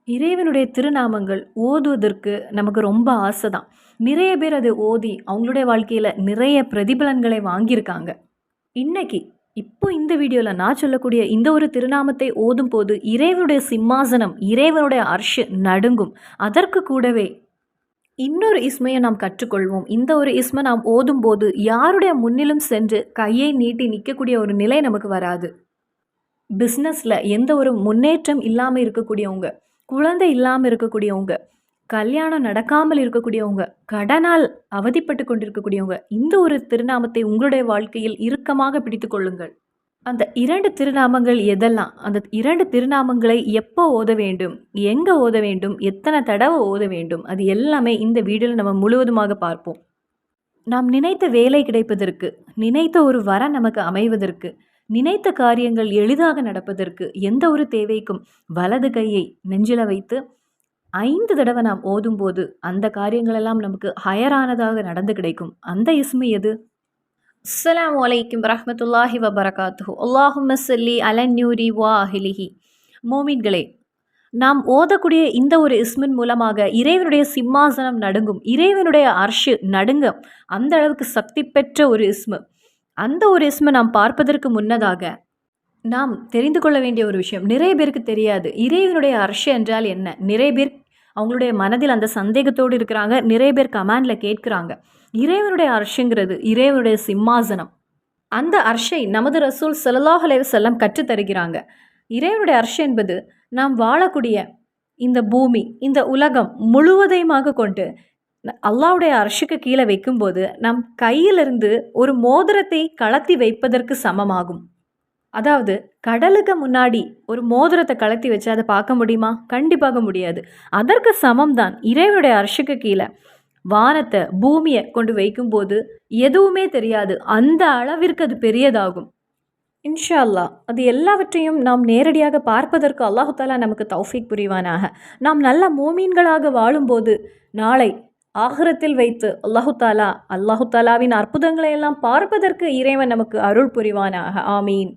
இறைவனுடைய திருநாமங்கள் ஓதுவதற்கு நமக்கு ரொம்ப ஆசை தான். நிறைய பேர் அதை ஓதி அவங்களுடைய வாழ்க்கையில நிறைய பிரதிபலன்களை வாங்கியிருக்காங்க. இன்னைக்கு இப்போ இந்த வீடியோல நான் சொல்லக்கூடிய இந்த ஒரு திருநாமத்தை ஓதும்போது இறைவனுடைய சிம்மாசனம், இறைவனுடைய அர்ஷ் நடுங்கும். அதற்கு கூடவே இன்னொரு இஸ்மையை நாம் கற்றுக்கொள்வோம். இந்த ஒரு இஸ்மை நாம் ஓதும்போது யாருடைய முன்னிலும் சென்று கையை நீட்டி நிற்கக்கூடிய ஒரு நிலை நமக்கு வராது. பிஸ்னஸில் எந்த ஒரு முன்னேற்றம் இல்லாமல் இருக்கக்கூடியவங்க, குழந்தை இல்லாமல் இருக்கக்கூடியவங்க, கல்யாணம் நடக்காமல் இருக்கக்கூடியவங்க, கடனால் அவதிப்பட்டு கொண்டிருக்கக்கூடியவங்க, இந்த ஒரு திருநாமத்தை உங்களுடைய வாழ்க்கையில் இறுக்கமாக பிடித்து கொள்ளுங்கள். அந்த 2 திருநாமங்கள் எதெல்லாம், அந்த 2 திருநாமங்களை எப்போ ஓத வேண்டும், எங்கே ஓத வேண்டும், எத்தனை தடவை ஓத வேண்டும், அது எல்லாமே இந்த வீடியோவில் நம்ம முழுவதுமாக பார்ப்போம். நாம் நினைத்த வேலை கிடைப்பதற்கு, நினைத்த ஒரு வரம் நமக்கு அமைவதற்கு, நினைத்த காரியங்கள் எளிதாக நடப்பதற்கு, எந்த ஒரு தேவைக்கும் வலது கையை நெஞ்சில வைத்து 5 தடவை நாம் ஓதும்போது அந்த காரியங்களெல்லாம் நமக்கு ஹயரானதாக நடந்து கிடைக்கும். அந்த இஸ்மு எது? அஸ்ஸலாமு அலைக்கும் வரஹ்மத்துல்லாஹி வபரகாத்துஹு. அல்லாஹும்ம ஸல்லி அலன் நூரி வா அஹ்லிஹி. மோமின்களே, நாம் ஓதக்கூடிய இந்த ஒரு இஸ்மின் மூலமாக இறைவனுடைய சிம்மாசனம் நடுங்கும், இறைவனுடைய அர்ஷு நடுங்கும். அந்த அளவுக்கு சக்தி பெற்ற ஒரு இஸ்மு. அந்த ஒரு இஸ்மை நாம் பார்ப்பதற்கு முன்னதாக நாம் தெரிந்து கொள்ள வேண்டிய ஒரு விஷயம், நிறைய பேருக்கு தெரியாது இறைவனுடைய அர்ஷ் என்றால் என்ன. நிறைய பேர் அவங்களுடைய மனதில் அந்த சந்தேகத்தோடு இருக்கிறாங்க. நிறைய பேர் கமெண்டில் கேட்குறாங்க. இறைவனுடைய அர்ஷுங்கிறது இறைவனுடைய சிம்மாசனம். அந்த அர்ஷை நமது ரசூல் ஸல்லல்லாஹு அலைஹி வஸல்லம் கற்றுத்தருகிறாங்க. இறைவனுடைய அர்ஷ் என்பது நாம் வாழக்கூடிய இந்த பூமி, இந்த உலகம் முழுவதையுமாக கொண்டு அல்லாஹ்வுடைய அர்ஷுக்கு கீழே வைக்கும்போது நம் கையிலிருந்து ஒரு மோதிரத்தை கலத்தி வைப்பதற்கு சமமாகும். அதாவது கடலுக்கு முன்னாடி ஒரு மோதிரத்தை கலத்தி வச்சு அதை பார்க்க முடியுமா? கண்டிப்பாக முடியாது. அதற்கு சமம்தான் இறைவனுடைய அர்ஷுக்கு கீழே வானத்தை, பூமியை கொண்டு வைக்கும்போது எதுவுமே தெரியாது. அந்த அளவிற்கு அது பெரியதாகும். இன்ஷா அல்லாஹ் அது எல்லாவற்றையும் நாம் நேரடியாக பார்ப்பதற்கு அல்லாஹு தாலா நமக்கு தௌஃபீக் புரிவானாக. நாம் நல்ல மோமீன்களாக வாழும்போது நாளை ஆகிரத்தில் வைத்து அல்லாஹு தாலாவின் அற்புதங்களை எல்லாம் பார்ப்பதற்கு இறைவன் நமக்கு அருள் புரிவானாக. ஆமீன்.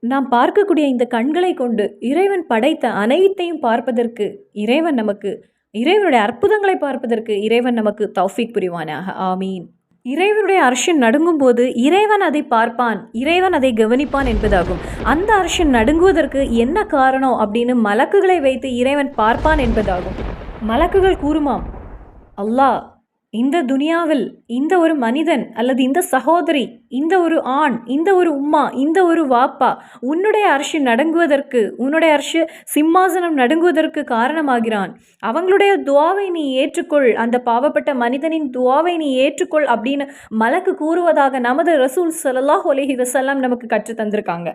நாம் பார்க்கக்கூடிய இந்த கண்களை கொண்டு இறைவன் படைத்த அனைத்தையும் பார்ப்பதற்கு இறைவனுடைய அற்புதங்களை பார்ப்பதற்கு இறைவன் நமக்கு தௌஃபீக் புரிவானாக. ஆமீன். இறைவனுடைய அர்ஷன் நடுங்கும் போது இறைவன் அதை பார்ப்பான், இறைவன் அதை கவனிப்பான் என்பதாகும். அந்த அர்ஷன் நடுங்குவதற்கு என்ன காரணம் அப்படின்னு மலக்குகளை வைத்து இறைவன் பார்ப்பான் என்பதாகும். மலக்குகள் கூறுமாம், அல்லாஹ் இந்த துனியாவில் இந்த ஒரு மனிதன் அல்லது இந்த சகோதரி, இந்த ஒரு ஆண், இந்த ஒரு உம்மா, இந்த ஒரு வாப்பா உன்னுடைய அர்ஷு நடுங்குவதற்கு, உன்னுடைய அர்ஷு சிம்மாசனம் நடுங்குவதற்கு காரணமாகிறான். அவங்களுடைய துவாவை நீ ஏற்றுக்கொள், அந்த பாவப்பட்ட மனிதனின் துவாவை நீ ஏற்றுக்கொள் அப்படின்னு மலக்கு கூறுவதாக நமது ரசூல் ஸல்லல்லாஹு அலைஹி வஸல்லம் நமக்கு கற்று தந்திருக்காங்க.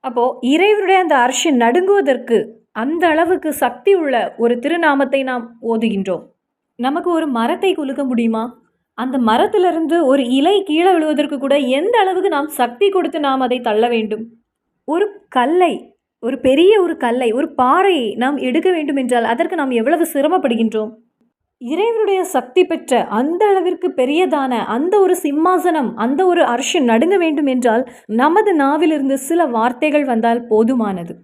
அப்போது இறைவனுடைய அந்த அர்ஷு நடுங்குவதற்கு அந்த அளவுக்கு சக்தி உள்ள ஒரு திருநாமத்தை நாம் ஓதுகின்றோம். நமக்கு ஒரு மரத்தை குலுக்க முடியுமா? அந்த மரத்திலிருந்து ஒரு இலை கீழே விழுவதற்கு கூட எந்த அளவுக்கு நாம் சக்தி கொடுத்து நாம் அதை தள்ள வேண்டும்? ஒரு கல்லை, ஒரு பெரிய ஒரு கல்லை, ஒரு பாறையை நாம் எடுக்க வேண்டும் என்றால் அதற்கு நாம் எவ்வளவு சிரமப்படுகின்றோம்? இறைவனுடைய சக்தி பெற்ற அந்த அளவிற்கு பெரியதான அந்த ஒரு சிம்மாசனம், அந்த ஒரு அர்ஷ் நடுங்க வேண்டும் என்றால் நமது நாவிலிருந்து சில வார்த்தைகள் வந்தால் போதுமானது.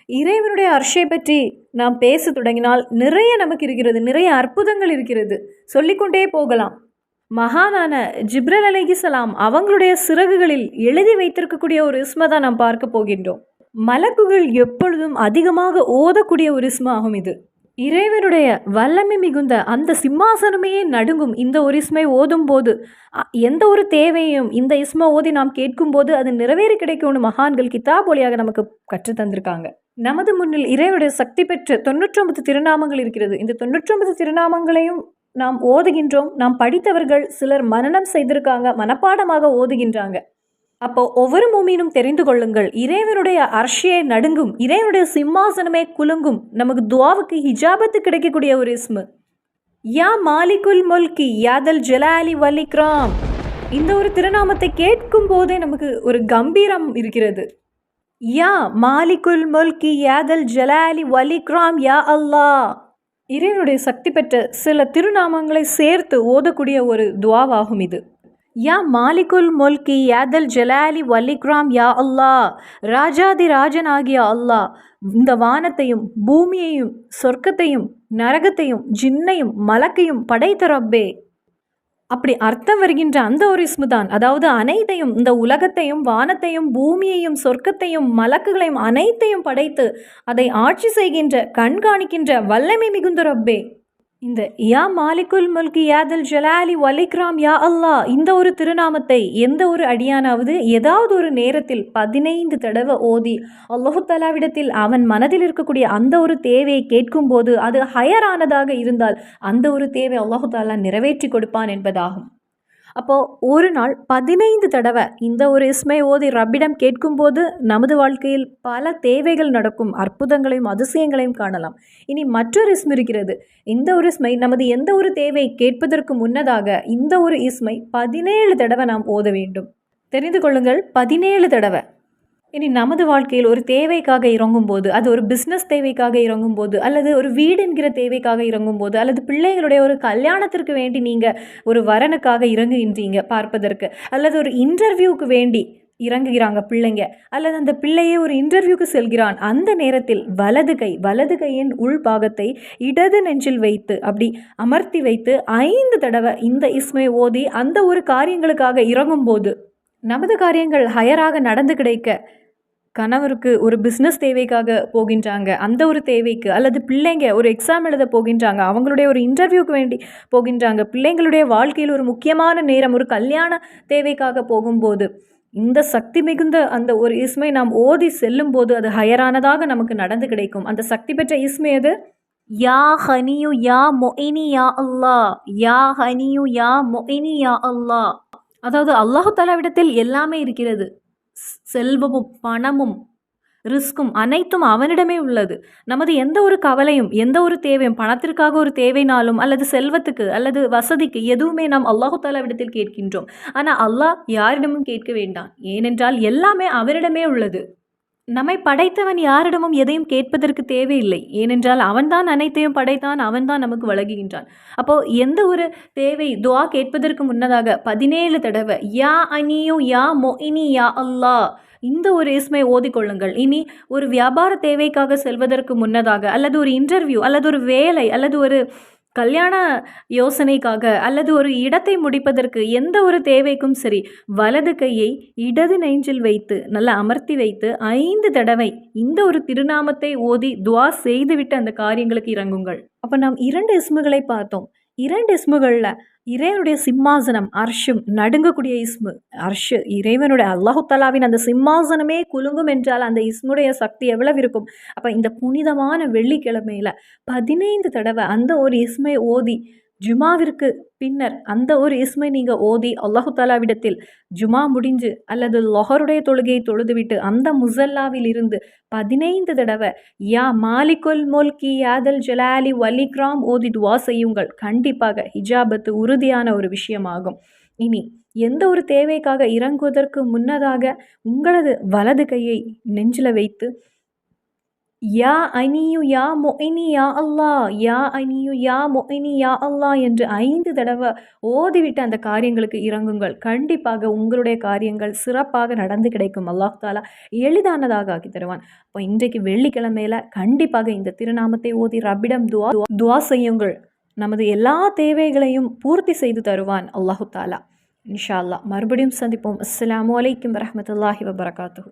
இறைவனுடைய அர்ஷை பற்றி நாம் பேச தொடங்கினால் நிறைய நமக்கு இருக்கிறது, நிறைய அற்புதங்கள் இருக்கிறது, சொல்லிக்கொண்டே போகலாம். மகானான ஜிப்ரீல் அலைஹிஸ்ஸலாம் அவங்களுடைய சிறகுகளில் எழுதி வைத்திருக்கக்கூடிய ஒரு இஸ்மை தான் நாம் பார்க்க போகின்றோம். மலக்குகள் எப்பொழுதும் அதிகமாக ஓதக்கூடிய ஒரு இஸ்மாகும் இது. இறைவனுடைய வல்லமை மிகுந்த அந்த சிம்மாசனமே நடுங்கும். இந்த ஒரு இஸ்மை ஓதும் போது எந்த ஒரு தேவையும் இந்த இஸ்மை ஓதி நாம் கேட்கும்போது அது நிறைவேறி கிடைக்கும்னு மகான்கள் கிதாப் வழியாக நமக்கு கற்று தந்திருக்காங்க. நமது முன்னில் இறைவனுடைய சக்தி பெற்ற 99 திருநாமங்கள் இருக்கிறது. இந்த 99 திருநாமங்களையும் நாம் ஓதுகின்றோம். நாம் படித்தவர்கள் சிலர் மனனம் செய்திருக்காங்க, மனப்பாடமாக ஓதுகின்றாங்க. அப்போ ஒவ்வொரு மூமீனும் தெரிந்து கொள்ளுங்கள், இறைவனுடைய அர்ஷியை நடுங்கும், இறைவனுடைய சிம்மாசனமே குலுங்கும். நமக்கு துவாவுக்கு ஹிஜாபத்து கிடைக்கக்கூடிய ஒரு இஸ்மு யா மாலிகுல் முல்கி யாதல் ஜலாலி வல் இக்ராம். இந்த ஒரு திருநாமத்தை கேட்கும் போதே நமக்கு ஒரு கம்பீரம் இருக்கிறது. யா மாலிகுல் முல்கி யாதல் ஜலாலி வல் இக்ராம் யா அல்லாஹ். இறைவனுடைய சக்தி பெற்ற சில திருநாமங்களை சேர்த்து ஓதக்கூடிய ஒரு துவாவாகும் இது. யா மாலிகுல் முல்கி யாதல் ஜலாலி வல்லிக்ராம் யா அல்லாஹ், ராஜாதி ராஜனாகிய அல்லாஹ், இந்த வானத்தையும் பூமியையும் சொர்க்கத்தையும் நரகத்தையும் ஜின்னையும் மலக்கையும் படைத்த ரப்பே. அப்படி அர்த்தம் வருகின்ற அந்த ஒரு இஸ்மு தான், அதாவது அனைத்தையும், இந்த உலகத்தையும் வானத்தையும் பூமியையும் சொர்க்கத்தையும் மலக்குகளையும் அனைத்தையும் படைத்து அதை ஆட்சி செய்கின்ற கண்காணிக்கின்ற வல்லமை மிகுந்த ரப்பே. இந்த யா மாலிகுல் முல்கி யாதல் ஜலாலி வலிக்ராம் யா அல்லாஹ் இந்த ஒரு திருநாமத்தை எந்த ஒரு அடியானாவது ஏதாவது ஒரு நேரத்தில் 15 தடவை ஓதி அல்லாஹு தஆலாவிடத்தில் அவன் மனதில் இருக்கக்கூடிய அந்த ஒரு தேவையை கேட்கும்போது அது ஹயரானதாக இருந்தால் அந்த ஒரு தேவை அல்லாஹு தஆலா நிறைவேற்றி கொடுப்பான் என்பதாகும். அப்போது ஒரு நாள் 15 தடவை இந்த ஒரு இஸ்மை ஓதி ரப்பிடம் கேட்கும்போது நமது வாழ்க்கையில் பல தேவைகள் நடக்கும், அற்புதங்களையும் அதிசயங்களையும் காணலாம். இனி மற்றொரு இஸ்மு இருக்கிறது. இந்த ஒரு இஸ்மை நமது எந்த ஒரு தேவை கேட்பதற்கு முன்னதாக இந்த ஒரு இஸ்மை 17 தடவை நாம் ஓத வேண்டும். தெரிந்து கொள்ளுங்கள், 17 தடவை. இனி நமது வாழ்க்கையில் ஒரு தேவைக்காக இறங்கும்போது, அது ஒரு பிஸ்னஸ் தேவைக்காக இறங்கும்போது, அல்லது ஒரு வீடு என்கிற தேவைக்காக இறங்கும்போது, அல்லது பிள்ளைகளுடைய ஒரு கல்யாணத்திற்கு வேண்டி நீங்கள் ஒரு வரனுக்காக இறங்குகின்றீங்க பார்ப்பதற்கு, அல்லது ஒரு இன்டர்வியூக்கு வேண்டி இறங்குகிறாங்க பிள்ளைங்க, அல்லது அந்த பிள்ளையே ஒரு இன்டர்வியூக்கு செல்கிறான். அந்த நேரத்தில் வலது கையின் உள்பாகத்தை இடது நெஞ்சில் வைத்து அப்படி அமர்த்தி வைத்து 5 தடவை இந்த இஸ்மை ஓதி அந்த ஒரு காரியங்களுக்காக இறங்கும்போது நமது காரியங்கள் ஹயராக நடந்து கிடைக்க, கணவருக்கு ஒரு பிஸ்னஸ் தேவைக்காக போகின்றாங்க, அந்த ஒரு தேவைக்கு, அல்லது பிள்ளைங்க ஒரு எக்ஸாம் எழுத போகின்றாங்க, அவங்களுடைய ஒரு இன்டர்வியூக்கு வேண்டி போகின்றாங்க, பிள்ளைங்களுடைய வாழ்க்கையில் ஒரு முக்கியமான நேரம் ஒரு கல்யாண தேவைக்காக போகும்போது இந்த சக்தி மிகுந்த அந்த ஒரு இஸ்மை நாம் ஓதி செல்லும்போது அது ஹயரானதாக நமக்கு நடந்து கிடைக்கும். அந்த சக்தி பெற்ற இஸ்மை அது யா ஹனியு யா மொயினி யா அல்லாஹ், யா ஹனியு யா மொயினி யா அல்லாஹ். அதாவது அல்லாஹு தஆலாவிடத்தில் எல்லாமே இருக்கிறது. செல்வமும் பணமும் ரிஸ்க்கும் அனைத்தும் அவனிடமே உள்ளது. நமது எந்த ஒரு கவலையும் எந்த ஒரு தேவையும், பணத்திற்காக ஒரு தேவைனாலும் அல்லது செல்வத்துக்கு அல்லது வசதிக்கு எதுவுமே நாம் அல்லாஹு தஆலாவிடத்தில் கேட்கின்றோம். ஆனால் அல்லாஹ் யாரிடமும் கேட்க வேண்டாம், ஏனென்றால் எல்லாமே அவனிடமே உள்ளது. நம்மை படைத்தவன் யாரிடமும் எதையும் கேட்பதற்கு தேவையில்லை, ஏனென்றால் அவன்தான் அனைத்தையும் படைத்தான், அவன்தான் நமக்கு வழங்குகின்றான். அப்போது எந்த ஒரு தேவை துஆ கேட்பதற்கு முன்னதாக 17 தடவை யா அனியு யா மொயினி யா அல்லாஹ் இந்த ஒரு இஸ்மை ஓதிக்கொள்ளுங்கள். இனி ஒரு வியாபார தேவைக்காக செல்வதற்கு முன்னதாக, அல்லது ஒரு இன்டர்வியூ, அல்லது ஒரு வேலை, அல்லது ஒரு கல்யாண யோசனைக்காக, அல்லது ஒரு இடத்தை முடிப்பதற்கு, எந்த ஒரு தேவைக்கும் சரி, வலது கையை இடது நெஞ்சில் வைத்து நல்லா அமர்த்தி வைத்து 5 தடவை இந்த ஒரு திருநாமத்தை ஓதி துஆ செய்துவிட்டு அந்த காரியங்களுக்கு இறங்குங்கள். அப்போ நாம் 2 இஸ்முகளை பார்த்தோம். 2 இஸ்முகளில் இறைவனுடைய சிம்மாசனம் அர்ஷும் நடுங்கக்கூடிய இஸ்மு. அர்ஷு இறைவனுடைய அல்லாஹு தஆலாவின் அந்த சிம்மாசனமே குலுங்கும் என்றால் அந்த இஸ்முடைய சக்தி எவ்வளவு இருக்கும். அப்போ இந்த புனிதமான வெள்ளிக்கிழமையில் 15 தடவை அந்த ஒரு இஸ்மை ஓதி ஜுமாவிற்கு பின்னர் அந்த ஒரு இஸ்மை நீங்கள் ஓதி அல்லாஹு தஆலாவிடத்தில் ஜுமா முடிஞ்சு அல்லது லொஹருடைய தொழுகையை தொழுதுவிட்டு அந்த முசல்லாவில் இருந்து 15 தடவை யா மாலிகுல் முல்கி யாதல் ஜலாலி வலிக்ராம் ஓதி துவா செய்யுங்கள். கண்டிப்பாக ஹிஜாபத்து உறுதியான ஒரு விஷயமாகும். இனி எந்த ஒரு தேவைக்காக இறங்குவதற்கு முன்னதாக உங்களது வலது கையை நெஞ்சில் வைத்து யா அனியு யா மொயினி யா அல்லாஹ், யா அனியு யா மொயினி யா அல்லாஹ் என்று 5 தடவை ஓதிவிட்டு அந்த காரியங்களுக்கு இறங்குங்கள். கண்டிப்பாக உங்களுடைய காரியங்கள் சிறப்பாக நடந்து கிடைக்கும். அல்லாஹ் தாலா எளிதானதாக ஆக்கி தருவான். இப்போ இன்றைக்கு வெள்ளிக்கிழமையில் கண்டிப்பாக இந்த திருநாமத்தை ஓதி ரப்பிடம் துவா செய்யுங்கள். நமது எல்லா தேவைகளையும் பூர்த்தி செய்து தருவான் அல்லாஹு தாலா. இன்ஷா அல்லாஹ். மறுபடியும் சந்திப்போம். அஸ்ஸலாமு அலைக்கும் வரஹ்மத்துல்லாஹி வபரகாத்துஹு.